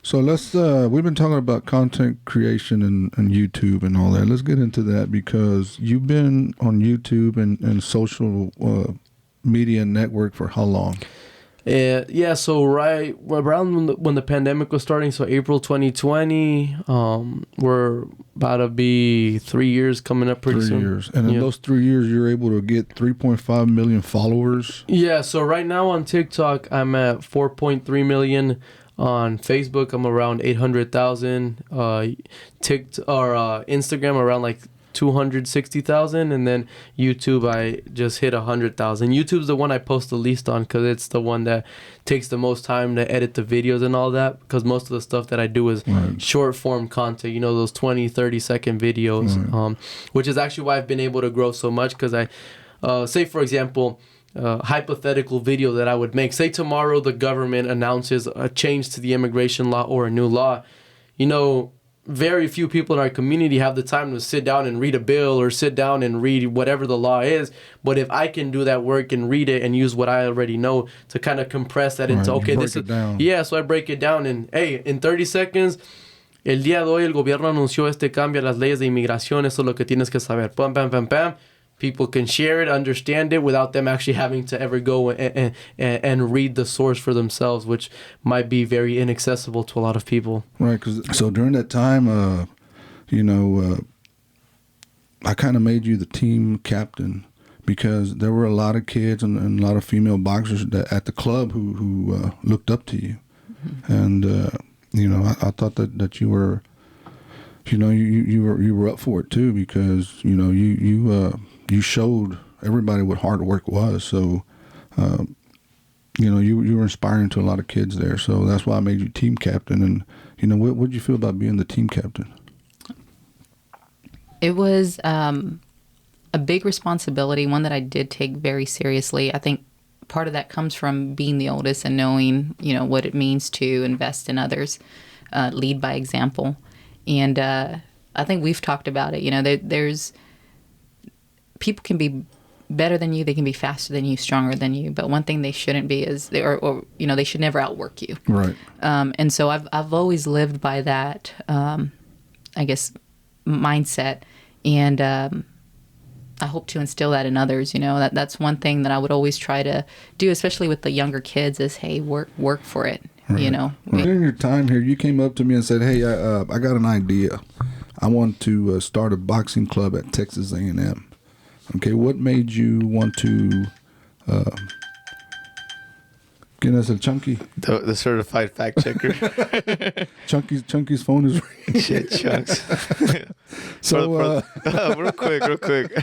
So we've been talking about content creation and YouTube and all that. Let's get into that because you've been on YouTube and social media network for how long? Yeah, so right around when the pandemic was starting, so April 2020, we're about to be 3 years coming up pretty soon. 3 years. And in those 3 years, you're able to get 3.5 million followers? Yeah, so right now on TikTok, I'm at 4.3 million. On Facebook, I'm around 800,000. Instagram around like 260,000, and then YouTube I just hit 100,000. YouTube's the one I post the least on because it's the one that takes the most time to edit the videos and all that, because most of the stuff that I do is short form content, you know, those 20-30 second videos, which is actually why I've been able to grow so much. Because I say, for example, hypothetical video that I would make, say tomorrow the government announces a change to the immigration law or a new law, you know, very few people in our community have the time to sit down and read a bill or sit down and read whatever the law is. But if I can do that work and read it and use what I already know to kind of compress that into, okay, this is, so I break it down and, hey, in 30 seconds, el día de hoy el gobierno anunció este cambio a las leyes de inmigración, eso es lo que tienes que saber, pam, pam, pam, pam. People can share it, understand it without them actually having to ever go and read the source for themselves, which might be very inaccessible to a lot of people. Right. So during that time, I kind of made you the team captain because there were a lot of kids and a lot of female boxers at the club who looked up to you. Mm-hmm. And, I thought that you were, you were up for it too because, you showed everybody what hard work was. So, you were inspiring to a lot of kids there. So that's why I made you team captain. And, what did you feel about being the team captain? It was a big responsibility, one that I did take very seriously. I think part of that comes from being the oldest and knowing, what it means to invest in others, lead by example. And I think we've talked about it. There's people can be better than you, they can be faster than you, stronger than you, but one thing they shouldn't be is they should never outwork you. Right. And so I've always lived by that I guess mindset, and I hope to instill that in others. That's one thing that I would always try to do, especially with the younger kids, is hey, work for it. Right. During your time here, you came up to me and said, hey, I got an idea. I want to start a boxing club at Texas A&M. Okay, what made you want to get us a Chunky? The certified fact checker. Chunky's phone is ringing. Shit, Chunks. So, real quick.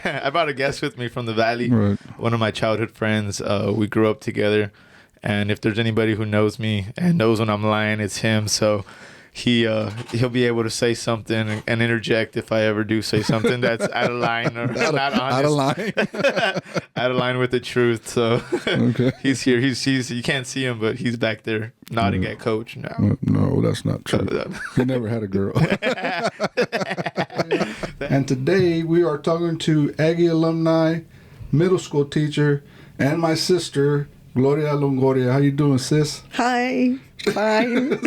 I brought a guest with me from the Valley. Right. One of my childhood friends. We grew up together. And if there's anybody who knows me and knows when I'm lying, it's him. So he'll be able to say something and interject if I ever do say something that's out of line or not honest. Out of line. Out of line with the truth. So okay. He's here. He's you can't see him, but he's back there nodding at Coach now. No, that's not true. He never had a girl. And today we are talking to Aggie alumni, middle school teacher, and my sister, Gloria Longoria. How you doing, sis? Hi. Fine.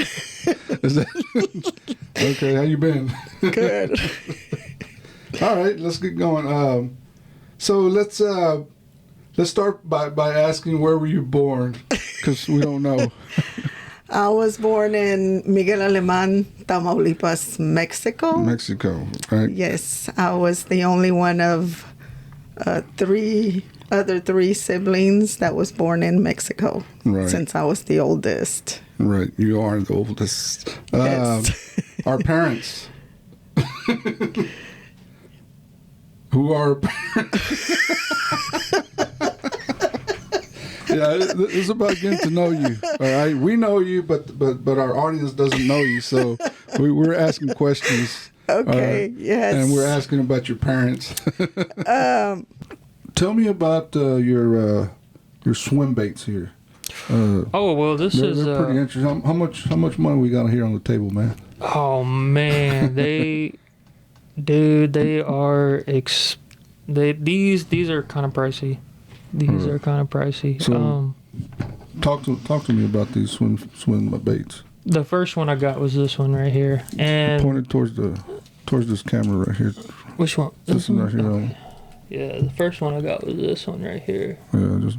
Okay, how you been? Good. All right, let's get going. So let's start by asking, where were you born? Because we don't know. I was born in Miguel Alemán, Tamaulipas, Mexico. Mexico, right? Yes, I was the only one of three siblings that was born in Mexico. Right. Since I was the oldest. Right, you are the oldest. Yes. Our parents. Who are our parents? Yeah, it's about getting to know you. All right, we know you, but our audience doesn't know you, so we're asking questions. Okay. Yes. And we're asking about your parents. Tell me about your swim baits here. This is they're pretty interesting. How much money we got here on the table, man? Oh man, they are these are kind of pricey. These are kind of pricey. So- Talk to me about these swim baits. The first one I got was this one right here, and Point it towards this camera right here. which one? This one right here. Okay. Yeah, the first one I got was this one right here. Yeah, just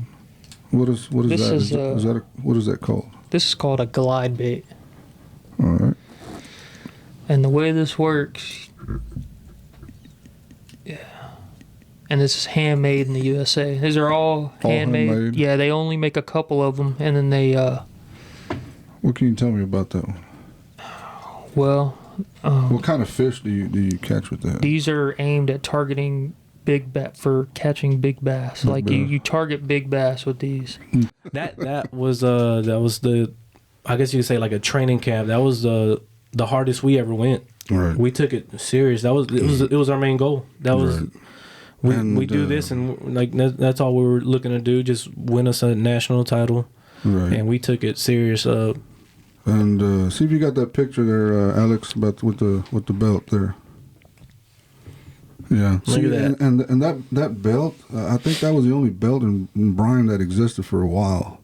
what is This that? is, Is that what is that called? This is called a glide bait, All right. and the way this works, and this is handmade in the USA. These are all handmade. handmade? Yeah, they only make a couple of them, and then they What can you tell me about that one? well, What kind of fish do you catch with that? these are aimed at targeting big bass for catching big bass. Big Like bass. you target big bass with these. That was the, I guess you could say like a training camp. That was the hardest we ever went. Right. We took it serious. It was our main goal. That was Right. we do this and like that's all we were looking to do. Just win us a national title, Right. and we took it serious. And see if you got that picture there, Alex, about with the belt there. Yeah. Look at that. And that belt, I think that was the only belt in Bryan that existed for a while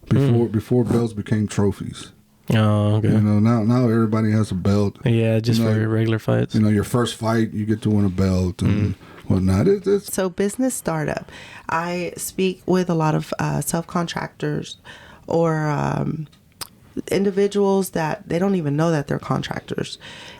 before belts became trophies. Oh, okay. You know, now everybody has a belt. Yeah, just You know, for regular fights. You know, your first fight, you get to win a belt and whatnot. It's So business startup, I speak with a lot of self-contractors or individuals that they don't even know that they're contractors.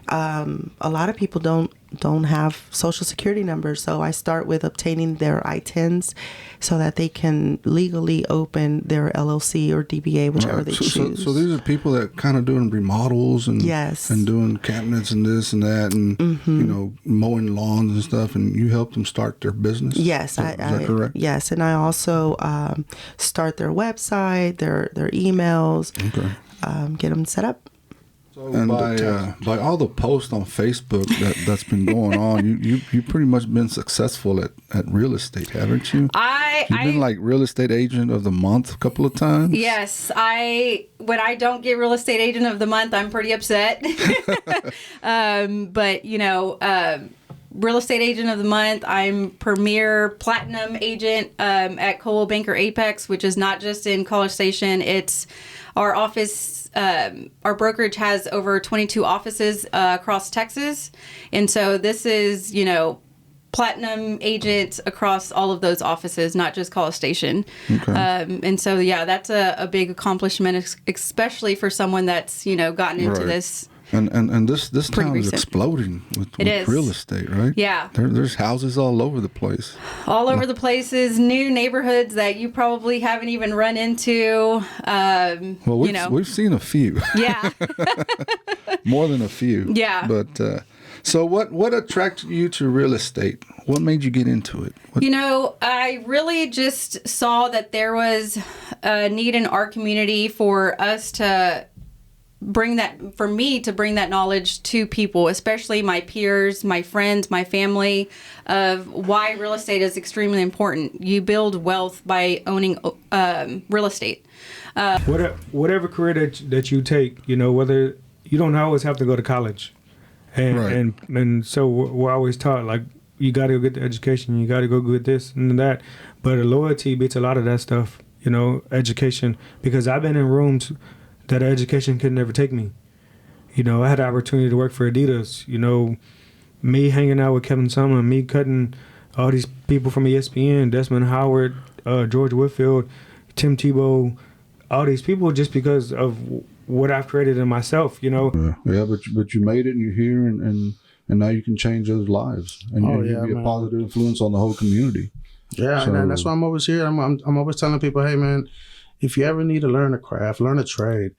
A lot of people don't have social security numbers, so I start with obtaining their I-10s so that they can legally open their LLC or DBA, whichever right. they So choose. these are people that kind of doing remodels and Yes. and doing cabinets and this and that and you know, mowing lawns and stuff, and you help them start their business. Yes, is that correct? Yes, and I also start their website, their emails, Okay. get them set up. And by all the posts on Facebook that's been going on, you pretty much been successful at real estate, haven't you? You've been like real estate agent of the month a couple of times. Yes, when I don't get real estate agent of the month, I'm pretty upset. But real estate agent of the month, I'm premier platinum agent at Coldwell Banker Apex, which is not just in College Station. It's our office. Our brokerage has over 22 offices across Texas, and so this is platinum agent across all of those offices, not just College Station. Okay. And so that's a big accomplishment, especially for someone that's gotten into Right. this. And this Pretty town is recent. exploding with is. real estate, right? Yeah. There's houses all over the place. All over the places, new neighborhoods that you probably haven't even run into. Well, we've seen a few, Yeah. more than a few. Yeah. But so what attracted you to real estate? What made you get into it? I really just saw that there was a need in our community for us to bring that knowledge to people, especially my peers, my friends, my family, of why real estate is extremely important. You build wealth by owning real estate. Whatever career that you take, whether you don't always have to go to college, and Right. and so we're always taught like you got to go get the education, you got to go get this and that, but loyalty beats a lot of that stuff. Education, because I've been in rooms that education could never take me. I had the opportunity to work for Adidas. Me hanging out with Kevin Sumlin, me cutting all these people from ESPN, Desmond Howard, George Whitfield, Tim Tebow, all these people just because of what I've created in myself. Yeah, but you made it, and you're here, and now you can change others' lives, and you can be a positive influence on the whole community. Yeah, So- and that's why I'm always here. I'm always telling people, hey man, if you ever need to learn a craft, learn a trade,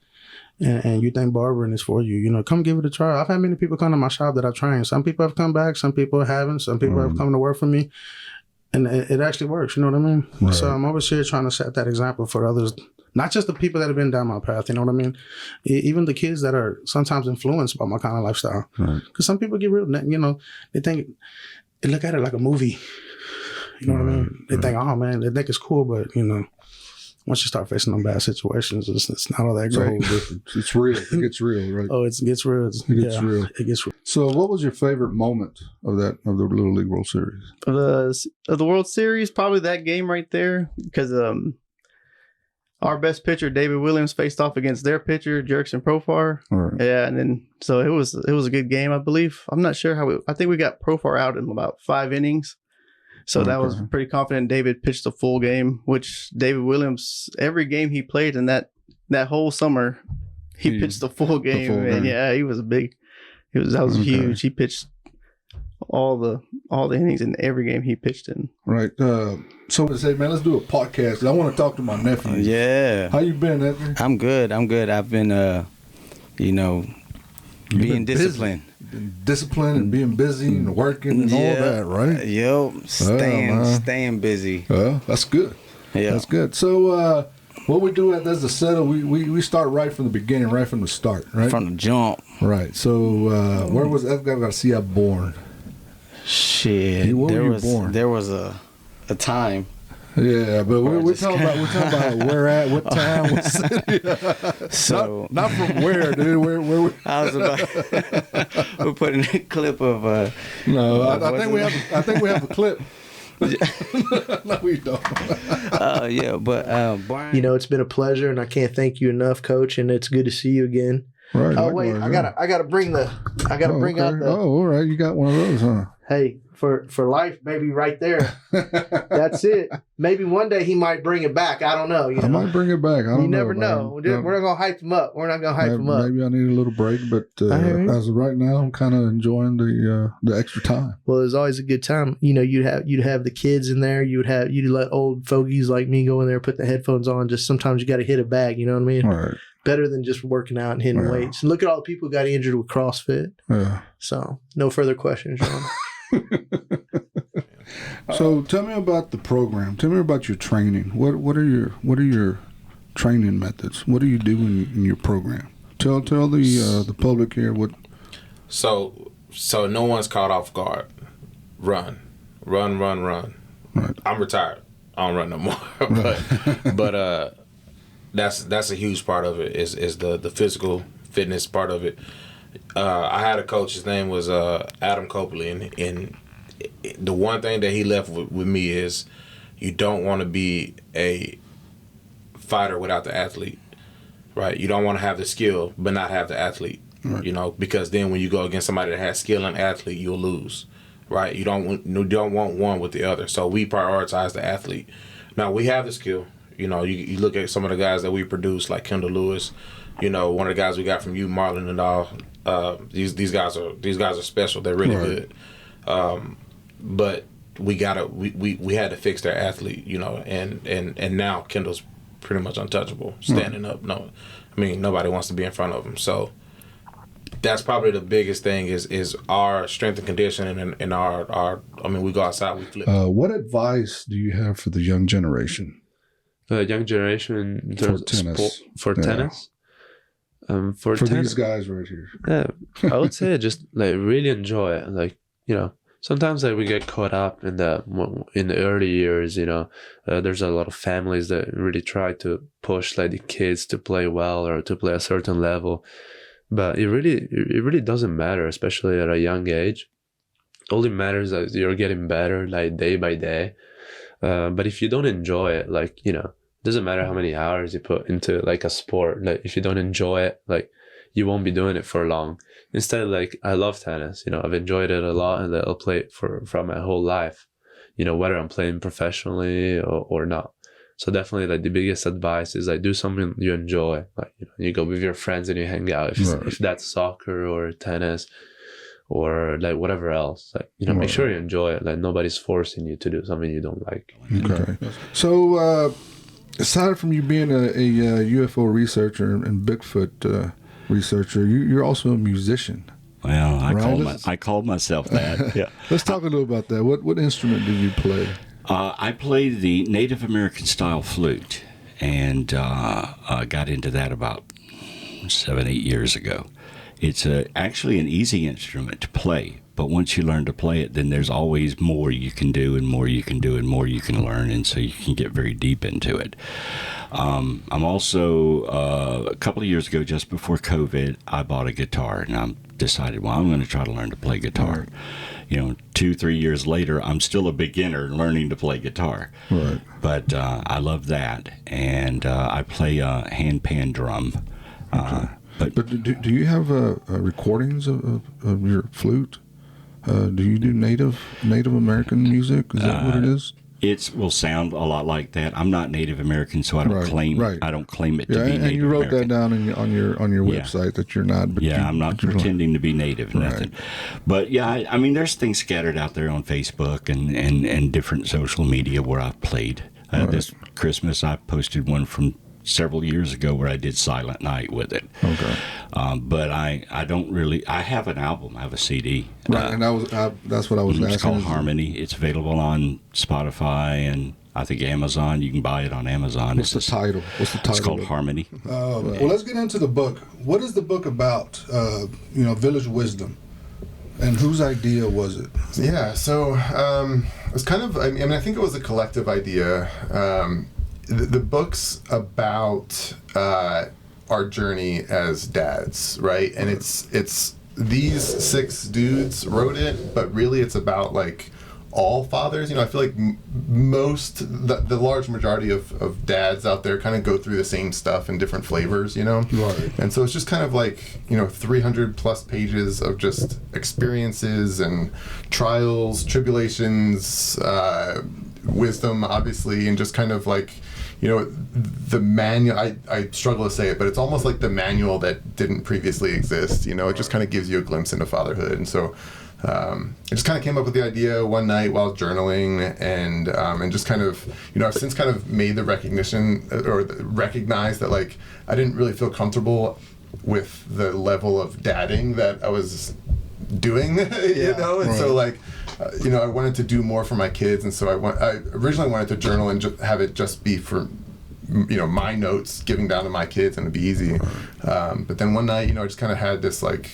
and you think barbering is for you, come give it a try. I've had many people come to my shop that I've trained. Some people have come back, some people haven't. Some people have come to work for me, and it actually works. You know what I mean? Right. So I'm always here trying to set that example for others, not just the people that have been down my path. You know what I mean? Even the kids that are sometimes influenced by my kind of lifestyle. Right. Because some people get real, they look at it like a movie. You know what I mean? They think, oh man, they think it's cool, but once you start facing them bad situations, it's not all that It's a whole great. difference. It's real. It gets real, right? Oh, it gets real. It gets real. It gets real. So, what was your favorite moment of the Little League World Series? Of the World Series, probably that game right there, because our best pitcher, David Williams, faced off against their pitcher, Jerkson Profar. Right. Yeah, and then so it was a good game, I believe. I'm not sure I think we got Profar out in about 5 innings. So that was pretty confident. David pitched a full game, which David Williams, every game he played in that whole summer, he pitched the full game. And yeah, he was that was huge. He pitched all the innings in every game he pitched in. Right. So I say, man, let's do a podcast. I want to talk to my nephew. Yeah. How you been, Edgar? I'm good. I've been, being disciplined. Been disciplined and being busy and working and all that, right? Yep. Staying busy. That's good. Yeah. That's good. So what we do at Desde Cero, we start right from the beginning, right from the start, right? From the jump. Right. So where was Edgar Garcia born? Shit. Where were you born? There was a time. Yeah, but we're talking about where at, what time, what city. So not from where, dude. Where I was about. We're putting a clip of. No, I think we have a clip. No, we don't. Yeah, but Brian. You know, it's been a pleasure, and I can't thank you enough, Coach. And it's good to see you again. Right. Oh wait, I gotta bring out the. Oh, all right. You got one of those, huh? Hey, for life, baby, right there. That's it. Maybe one day he might bring it back. I don't know. I might bring it back. You never know. We're not gonna hype him up. We're not gonna hype him up. Maybe I need a little break, but as of right now, I'm kind of enjoying the extra time. Well, it's always a good time. You know, you'd have the kids in there. You'd let old fogies like me go in there, put the headphones on. Just sometimes you got to hit a bag. You know what I mean? Right. Better than just working out and hitting weights. And look at all the people who got injured with CrossFit. Yeah. So, no further questions, John. So, tell me about the program. Tell me about your training. What are your training methods? What do you do in your program? Tell the public here what. So no one's caught off guard. Run. Right. I'm retired. I don't run no more. but that's a huge part of it is the physical fitness part of it. I had a coach, his name was Adam Copley, and the one thing that he left with me is you don't want to be a fighter without the athlete, right? You don't want to have the skill but not have the athlete, right. You know, because then when you go against somebody that has skill and athlete, you'll lose, right? You don't want one with the other. So we prioritize the athlete. Now we have the skill. You know, you look at some of the guys that we produce, like Kendall Lewis. You know, one of the guys we got from Marlon and all. These guys are special. They're really good. But we had to fix their athlete. You know, and now Kendall's pretty much untouchable, standing up. No, I mean nobody wants to be in front of him. So that's probably the biggest thing is our strength and conditioning and our. I mean, we go outside, we flip. What advice do you have for the young generation? The young generation in terms for tennis. For tennis. For these guys right here. Yeah, I would say just like really enjoy it. Like, you know, sometimes like we get caught up in the early years. You know, there's a lot of families that really try to push like the kids to play well or to play a certain level, but it really doesn't matter, especially at a young age. All it matters is you're getting better like day by day. But if you don't enjoy it, like, you know, it doesn't matter how many hours you put into like a sport. Like if you don't enjoy it, like you won't be doing it for long. Instead, like I love tennis, you know, I've enjoyed it a lot and I'll play it for my whole life, you know, whether I'm playing professionally or not. So definitely like the biggest advice is like do something you enjoy. Like, you know, you go with your friends and you hang out. If that's soccer or tennis or like whatever else, like, you know, make sure you enjoy it. Like nobody's forcing you to do something you don't like. Okay. So aside from you being a UFO researcher and Bigfoot researcher, you're also a musician. Well, I called myself that. Yeah. Let's talk a little about that. What instrument do you play? I played the Native American style flute, and got into that about 7-8 years ago. It's actually an easy instrument to play, But once you learn to play it, then there's always more you can do and more you can do and more you can learn. And so you can get very deep into it. I'm also, a couple of years ago, just before COVID, I bought a guitar and I decided, well, I'm going to try to learn to play guitar. 2-3 years later, I'm still a beginner learning to play guitar. Right. But I love that. And I play a hand pan drum. Okay. But do you have recordings of your flute? Do you do Native American music? Is that what it is? It will sound a lot like that. I'm not Native American, so I don't claim it. I don't claim it to be Native American. And you wrote that down on your website that you're not. But I'm not pretending to be Native, nothing. But yeah, I mean, there's things scattered out there on Facebook and different social media where I've played. This Christmas, I posted one from several years ago where I did Silent Night with it. Okay. But I don't really. I have an album. I have a CD. Right, and that's what I was asking. It's called Harmony. It's available on Spotify and I think Amazon. You can buy it on Amazon. What's the title? It's called Harmony. Well, let's get into the book. What is the book about? Village Wisdom. And whose idea was it? Yeah, so it was kind of. I mean, I think it was a collective idea. The book's about our journey as dads, right? And it's these 6 dudes wrote it, but really it's about like all fathers. I feel like the large majority of dads out there kind of go through the same stuff in different flavors, Right. And so it's just kind of like 300 plus pages of just experiences and trials, tribulations, wisdom, obviously, and just kind of like the manual. I struggle to say it, but it's almost like the manual that didn't previously exist. It just kind of gives you a glimpse into fatherhood. And so I just kind of came up with the idea one night while journaling, and just kind of, I've since kind of made the recognition or recognized that like I didn't really feel comfortable with the level of dadding that I was doing, and right. So like, I wanted to do more for my kids, and so I originally wanted to journal and have it just be for, my notes, giving down to my kids, and it'd be easy. But then one night, I just kind of had this like,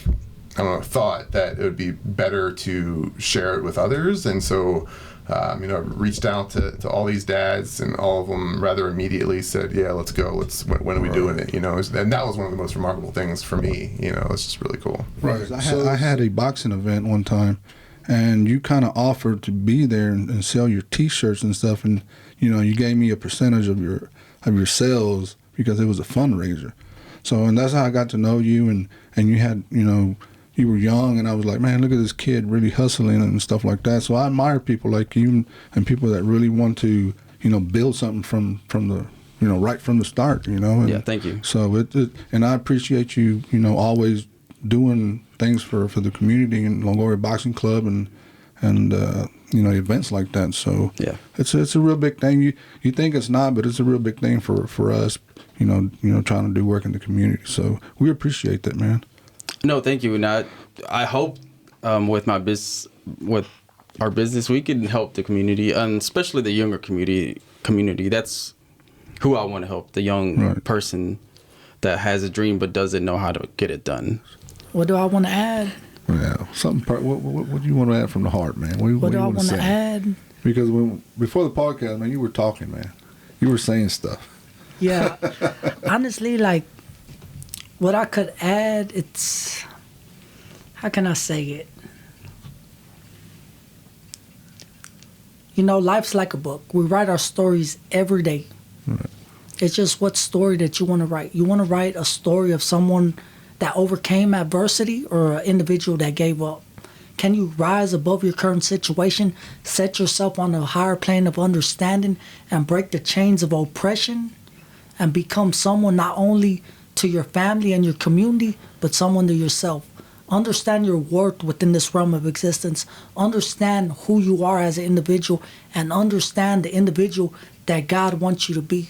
I don't know, thought that it would be better to share it with others, and so. I reached out to all these dads, and all of them rather immediately said, "Yeah, let's go. When are we doing it?" And that was one of the most remarkable things for me. It's just really cool. Right. I had a boxing event one time, and you kind of offered to be there and sell your T-shirts and stuff, and you gave me a percentage of your sales because it was a fundraiser. So, and that's how I got to know you, and you had you were young, and I was like, man, look at this kid really hustling and stuff like that. So I admire people like you and people that really want to, build something from the, right from the start, And yeah, thank you. So and I appreciate you, always doing things for the community and Longoria Boxing Club and events like that. So yeah, it's a real big thing. You think it's not, but it's a real big thing for us, trying to do work in the community. So we appreciate that, man. No, thank you. And I hope with our business, we can help the community, and especially the younger community. That's who I want to help, the young person that has a dream but doesn't know how to get it done. What do I want to add? Yeah, what do you want to add from the heart, man? What do I want to add? Because before the podcast, man, you were talking, man. You were saying stuff. Yeah. Honestly, like, what I could add, it's, how can I say it? Life's like a book. We write our stories every day. Right. It's just what story that you want to write. You want to write a story of someone that overcame adversity or an individual that gave up. Can you rise above your current situation, set yourself on a higher plane of understanding, and break the chains of oppression and become someone not only to your family and your community, but someone to yourself? Understand your worth within this realm of existence. Understand who you are as an individual, and understand the individual that God wants you to be.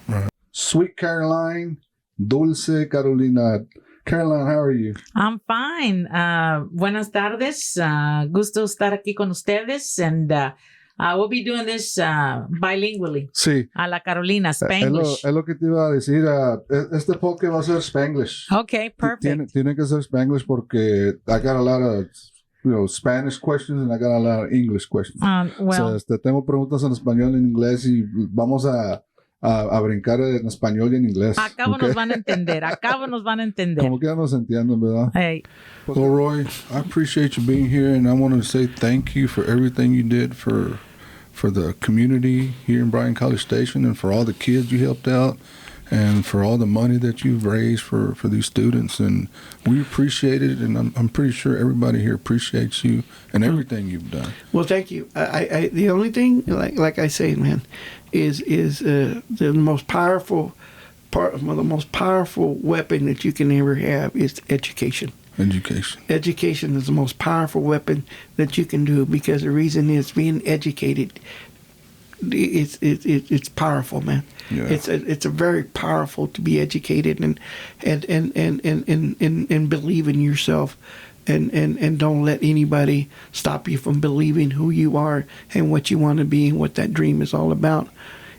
Right. Sweet Caroline, Dulce Carolina. Caroline, how are you? I'm fine. Buenas tardes. Gusto estar aquí con ustedes, and we'll be doing this bilingually. Sí. A la Carolina, Spanglish. Es lo que te iba a decir. Este podcast va a ser Spanglish. Okay, perfect. Tiene que ser Spanglish porque I got a lot of Spanish questions and I got a lot of English questions. Well, Tengo preguntas en español y en inglés y vamos a brincar en español y en inglés. acabo Okay? nos van a entender, Como que ya nos entienden, ¿verdad? Hey. Well, Roy, I appreciate you being here, and I want to say thank you for everything you did for the community here in Bryan College Station, and for all the kids you helped out, and for all the money that you've raised for these students. And we appreciate it, and I'm pretty sure everybody here appreciates you and everything you've done. Well, thank you. I the only thing, like I say, man, is the most powerful the most powerful weapon that you can ever have is education. Education is the most powerful weapon that you can do, because the reason is being educated. It's powerful, man. Yeah. It's a very powerful to be educated and believe in yourself, and don't let anybody stop you from believing who you are and what you want to be and what that dream is all about.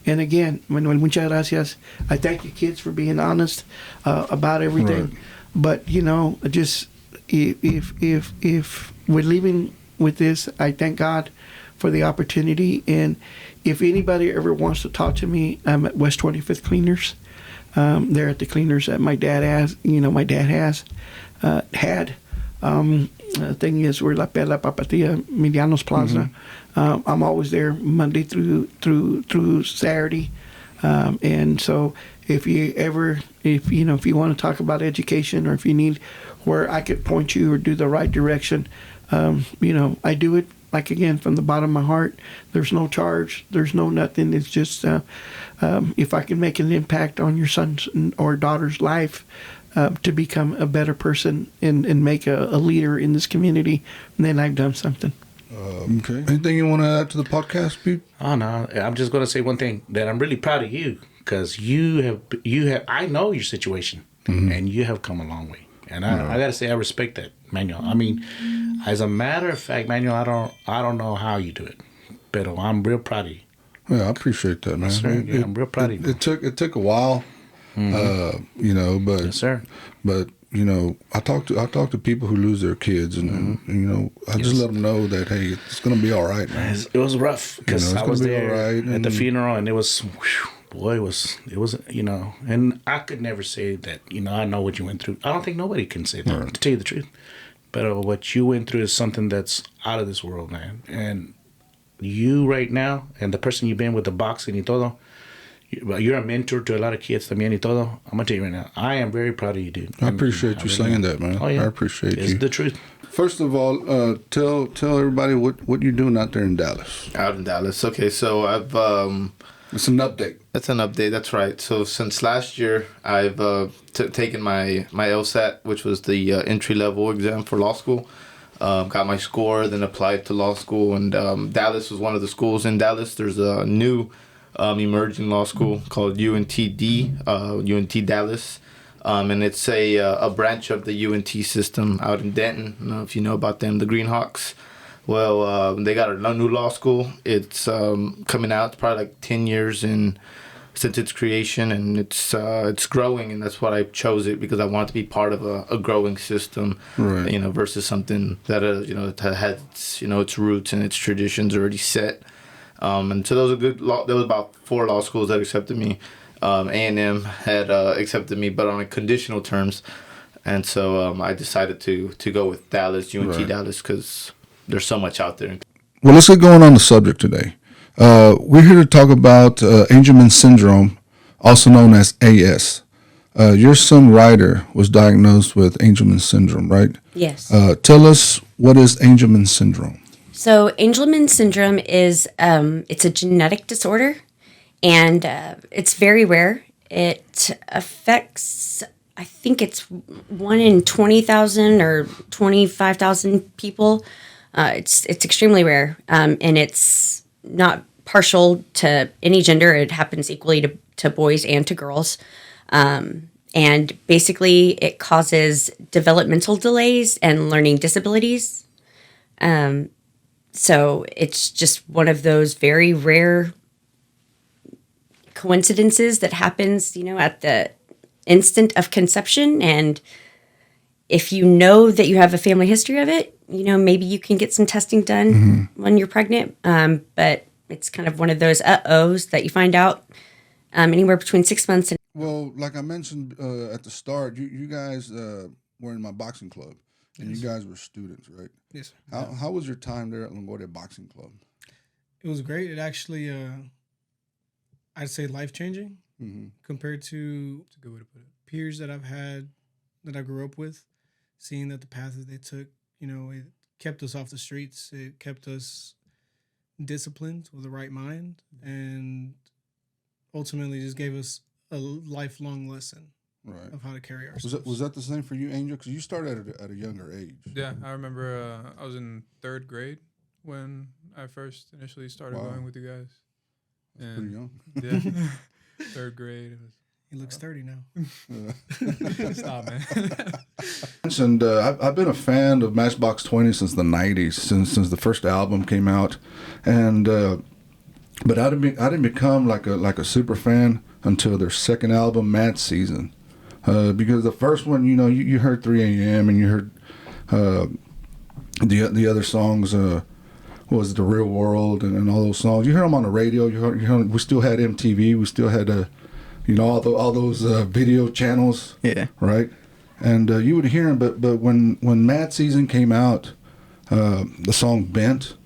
And again, muchas gracias. I thank you kids for being honest about everything. Right. But just if we're leaving with this, I thank God for the opportunity. And if anybody ever wants to talk to me, I'm at West 25th Cleaners. They're at the cleaners that my dad has. Had. The thing is, we're La Perla Papatilla, Medianos Plaza. Mm-hmm. I'm always there Monday through Saturday. And so if you want to talk about education, or if you need where I could point you or do the right direction, I do it, like, again, from the bottom of my heart. There's no charge. There's no nothing. It's just if I can make an impact on your son's or daughter's life, to become a better person and make a leader in this community, then I've done something. Okay. Anything you want to add to the podcast, Pete? Oh no, I'm just going to say one thing, that I'm really proud of you, because you have I know your situation, mm-hmm. and you have come a long way, and I got to say I respect that, Manuel. I mean, as a matter of fact, Manuel, I don't know how you do it, but I'm real proud of you. Yeah, I appreciate that, man. Yes, sir. Yeah, I'm real proud of you. It took a while, mm-hmm. But yes, sir. But I talk to people who lose their kids, and I just let them know that, hey, it's gonna be all right, man. It was rough, because I was there at the funeral, and it was, boy, it was, and I could never say that, I know what you went through. I don't think nobody can say that, to tell you the truth. But what you went through is something that's out of this world, man. And you right now, and the person you've been with, the boxing y todo, you're a mentor to a lot of kids también y todo. I'm gonna tell you right now, I am very proud of you, dude. I appreciate you saying that, man. Oh, yeah. I appreciate you. It's the truth. First of all, tell everybody what you're doing out there in Dallas. Out in Dallas. Okay, so I've it's an update. That's an update. That's right. So since last year, I've taken my LSAT, which was the entry level exam for law school. Got my score, then applied to law school, and Dallas was one of the schools in Dallas. There's a new emerging law school called UNTD, UNT Dallas, and it's a branch of the UNT system out in Denton. I don't know if you know about them, the Greenhawks. Well, they got a new law school. It's coming out. It's probably like 10 years since its creation, and it's growing, and that's why I chose it, because I want to be part of a growing system, right. Versus something that that has its roots and its traditions already set. And so those are good. There was about 4 law schools that accepted me. A&M had accepted me, but on conditional terms. And so I decided to go with Dallas, UNT right. Dallas, because there's so much out there. Well, let's get going on the subject today. We're here to talk about Angelman syndrome, also known as AS. Your son Ryder was diagnosed with Angelman syndrome, right? Yes. Tell us, what is Angelman syndrome? So Angelman syndrome is it's a genetic disorder, and it's very rare. It affects, I think it's 1 in 20,000 or 25,000 people. It's extremely rare, and it's not partial to any gender. It happens equally to boys and to girls. And basically, it causes developmental delays and learning disabilities. So it's just one of those very rare coincidences that happens, at the instant of conception. And if you know that you have a family history of it, maybe you can get some testing done when you're pregnant. But it's kind of one of those uh-ohs that you find out anywhere between 6 months and... Well, like I mentioned at the start, you guys were in my boxing club, and you guys were students, right? Yes, sir. How was your time there at LaGuardia Boxing Club? It was great. It actually, I'd say, life-changing compared to that's a good way to put it. Peers that I've had, that I grew up with, seeing that the path that they took, it kept us off the streets. It kept us disciplined with the right mind, and ultimately just gave us a lifelong lesson of how to carry ourselves. Was that the same for you, Angel? Because you started at a younger age. Yeah, I remember I was in 3rd grade when I first initially started going with you guys. That's pretty young. Yeah, 3rd grade. He looks 30 now. Stop, man. And I've been a fan of Matchbox 20 since the 90s, since the first album came out, and but I didn't become like a super fan until their second album, Mad Season, because the first one, you heard 3 a.m. and you heard the other songs. Was The Real World and all those songs. You heard them on the radio. You heard we still had MTV. We still had all those video channels. Yeah. Right. And you would hear them, but when Mad Season came out, the song Bent,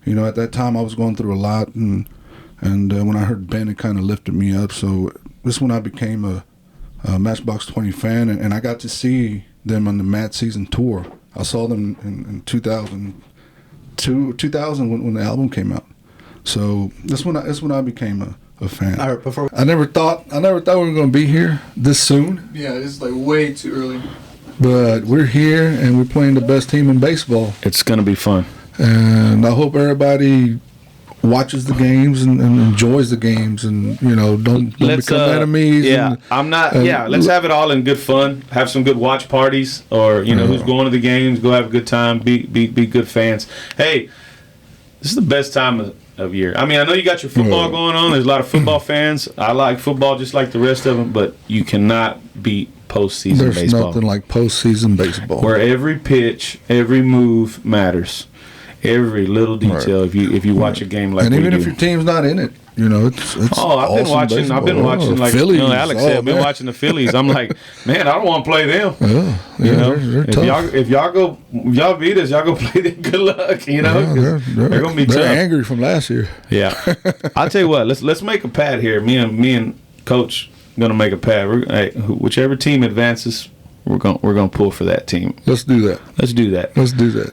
at that time I was going through a lot, and when I heard Bent, it kind of lifted me up. So this when I became a Matchbox 20 fan, and I got to see them on the Mad Season tour. I saw them in 2000 when the album came out. So that's when I became a fan. All right, I never thought we were going to be here this soon. Yeah, it's like way too early. But we're here and we're playing the best team in baseball. It's going to be fun. And I hope everybody watches the games and enjoys the games, and don't become enemies. Yeah, I'm not. Let's have it all in good fun. Have some good watch parties, or who's going to the games. Go have a good time. Be good fans. Hey, this is the best time of year. I mean, I know you got your football going on. There's a lot of football fans. I like football just like the rest of them, but you cannot beat postseason baseball. There's nothing like postseason baseball, where every pitch, every move matters. Every little detail. Right. If you watch a game like, and we even do. if your team's not in it, it's I've been watching. Baseball. I've been watching like Phillies. Alex said. I've been watching the Phillies. I'm like, man, I don't want to play them. They're tough. If y'all beat us, y'all go play them. Good luck. They're gonna be tough. They're angry from last year. Yeah, I'll tell you what. Let's make a pad here. Me and Coach gonna make a pad. Whichever team advances, we're gonna pull for that team. Let's do that. Let's do that. Let's do that.